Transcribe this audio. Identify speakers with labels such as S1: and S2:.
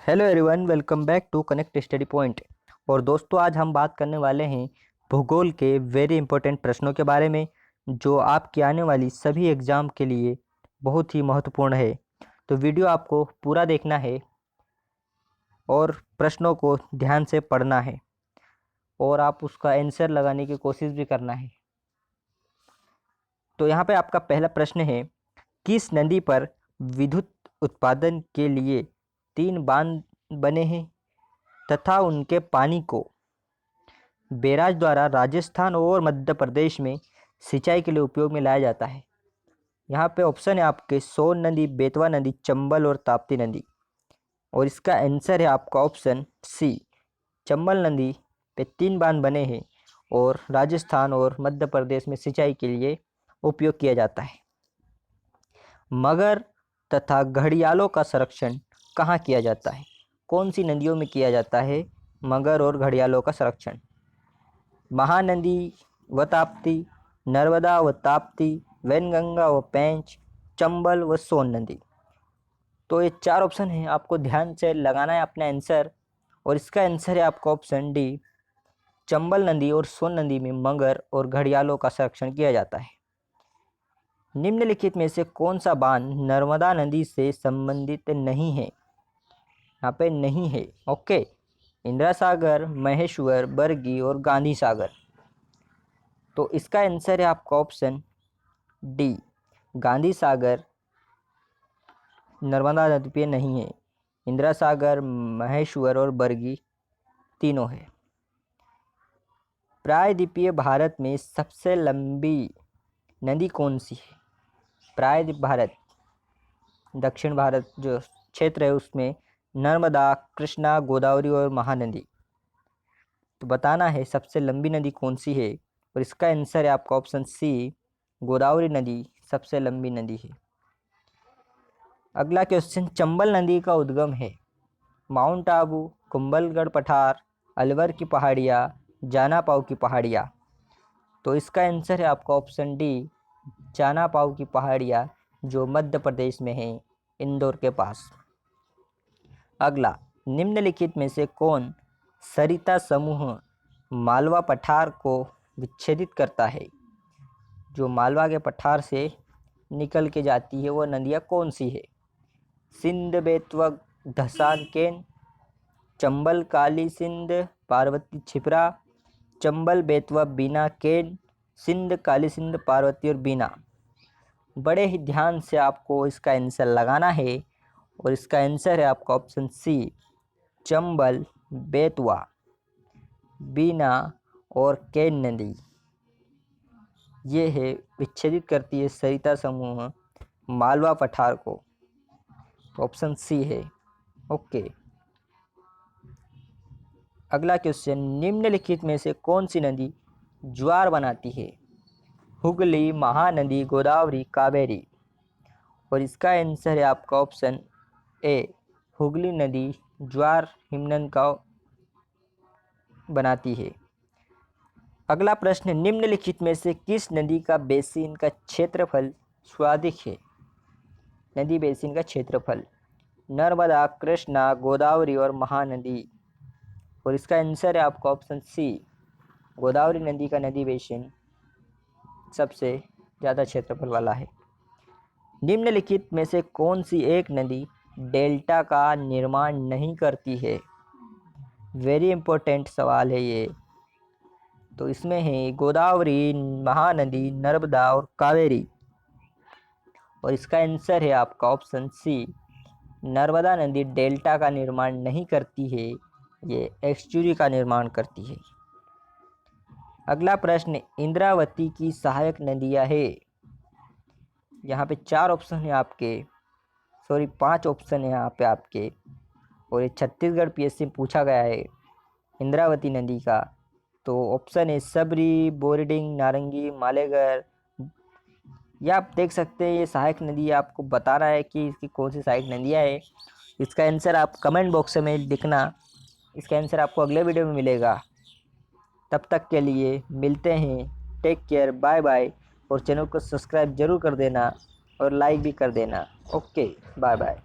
S1: Hello everyone, welcome back to Connect Study Point. और दोस्तों, आज हम बात करने वाले हैं भूगोल के वेरी इंपॉर्टेंट प्रश्नों के बारे में, जो आपकी आने वाली सभी एग्ज़ाम के लिए बहुत ही महत्वपूर्ण है। तो वीडियो आपको पूरा देखना है और प्रश्नों को ध्यान से पढ़ना है और आप उसका आंसर लगाने की कोशिश भी करना है। तो यहाँ पे आपका पहला प्रश्न है, किस नदी पर विद्युत उत्पादन के लिए 3 बांध बने हैं तथा उनके पानी को बैराज द्वारा राजस्थान और मध्य प्रदेश में सिंचाई के लिए उपयोग में लाया जाता है? यहाँ पे ऑप्शन है आपके सोन नदी, बेतवा नदी, चंबल और ताप्ती नदी। और इसका आंसर है आपका ऑप्शन सी, चंबल नदी पे 3 बांध बने हैं और राजस्थान और मध्य प्रदेश में सिंचाई के लिए उपयोग किया जाता है। मगर तथा घड़ियालों का संरक्षण कहाँ किया जाता है? कौन सी नदियों में किया जाता है मगर और घड़ियालों का संरक्षण? महानदी व ताप्ती, नर्मदा व ताप्ती, वैनगंगा व पेंच, चंबल व सोन नदी। तो ये 4 ऑप्शन हैं, आपको ध्यान से लगाना है अपना आंसर। और इसका आंसर है आपका ऑप्शन डी, चंबल नदी और सोन नदी में मगर और घड़ियालों का संरक्षण किया जाता है। निम्नलिखित में से कौन सा बांध नर्मदा नदी से संबंधित नहीं है? यहाँ पे नहीं है, ओके। इंदिरा सागर, महेश्वर, बरगी और गांधी सागर। तो इसका आंसर है आपका ऑप्शन डी, गांधी सागर नर्मदा नदी पे नहीं है। इंदिरा सागर, महेश्वर और बरगी तीनों है। प्रायद्वीपीय भारत में सबसे लंबी नदी कौन सी है? प्रायद्वीप भारत, दक्षिण भारत जो क्षेत्र है उसमें नर्मदा, कृष्णा, गोदावरी और महानदी। तो बताना है सबसे लंबी नदी कौन सी है, और इसका आंसर है आपका ऑप्शन सी, गोदावरी नदी सबसे लंबी नदी है। अगला क्वेश्चन, चंबल नदी का उद्गम है माउंट आबू, कुंभलगढ़ पठार, अलवर की पहाड़ियाँ, जाना पाव की पहाड़ियाँ। तो इसका आंसर है आपका ऑप्शन डी, जाना पाव की पहाड़ियाँ, जो मध्य प्रदेश में है, इंदौर के पास। अगला, निम्नलिखित में से कौन सरिता समूह मालवा पठार को विच्छेदित करता है? जो मालवा के पठार से निकल के जाती है वो नदियाँ कौन सी है? सिंध, बेतवा, धसान, केन, चंबल, काली सिंध, पार्वती, छिपरा, चंबल, बेतवा, बीना, केन, सिंध, काली सिंध, पार्वती और बीना। बड़े ही ध्यान से आपको इसका आंसर लगाना है, और इसका आंसर है आपका ऑप्शन सी, चंबल, बेतवा, बीना और केन नदी। ये है विच्छेदित करती है सरिता समूह मालवा पठार को। ऑप्शन सी है, ओके। अगला क्वेश्चन, निम्नलिखित में से कौन सी नदी ज्वार बनाती है? हुगली, महानदी, गोदावरी, कावेरी। और इसका आंसर है आपका ऑप्शन ए, हुगली नदी ज्वार हिमनद का बनाती है। अगला प्रश्न, निम्नलिखित में से किस नदी का बेसिन का क्षेत्रफल सर्वाधिक है? नदी बेसिन का क्षेत्रफल नर्मदा, कृष्णा, गोदावरी और महानदी। और इसका आंसर है आपका ऑप्शन सी, गोदावरी नदी का नदी बेसिन सबसे ज़्यादा क्षेत्रफल वाला है। निम्नलिखित में से कौन सी एक नदी डेल्टा का निर्माण नहीं करती है? वेरी इंपॉर्टेंट सवाल है ये। तो इसमें है गोदावरी, महानदी, नर्मदा और कावेरी। और इसका आंसर है आपका ऑप्शन सी, नर्मदा नदी डेल्टा का निर्माण नहीं करती है, ये एस्चुरी का निर्माण करती है। अगला प्रश्न, इंद्रावती की सहायक नदियाँ है। यहाँ पे 4 ऑप्शन है आपके, 5 ऑप्शन है यहाँ पे आपके, और ये छत्तीसगढ़ पीएससी में पूछा गया है इंद्रावती नदी का। तो ऑप्शन है सबरी, बोरडिंग, नारंगी, मालेगर। या आप देख सकते हैं ये सहायक नदी, आपको बताना है कि इसकी कौन सी सहायक नदियाँ है। इसका आंसर आप कमेंट बॉक्स में लिखना। इसका आंसर आपको अगले वीडियो में मिलेगा। तब तक के लिए मिलते हैं, टेक केयर, बाय बाय। और चैनल को सब्सक्राइब जरूर कर देना और लाइक भी कर देना। Okay, bye bye.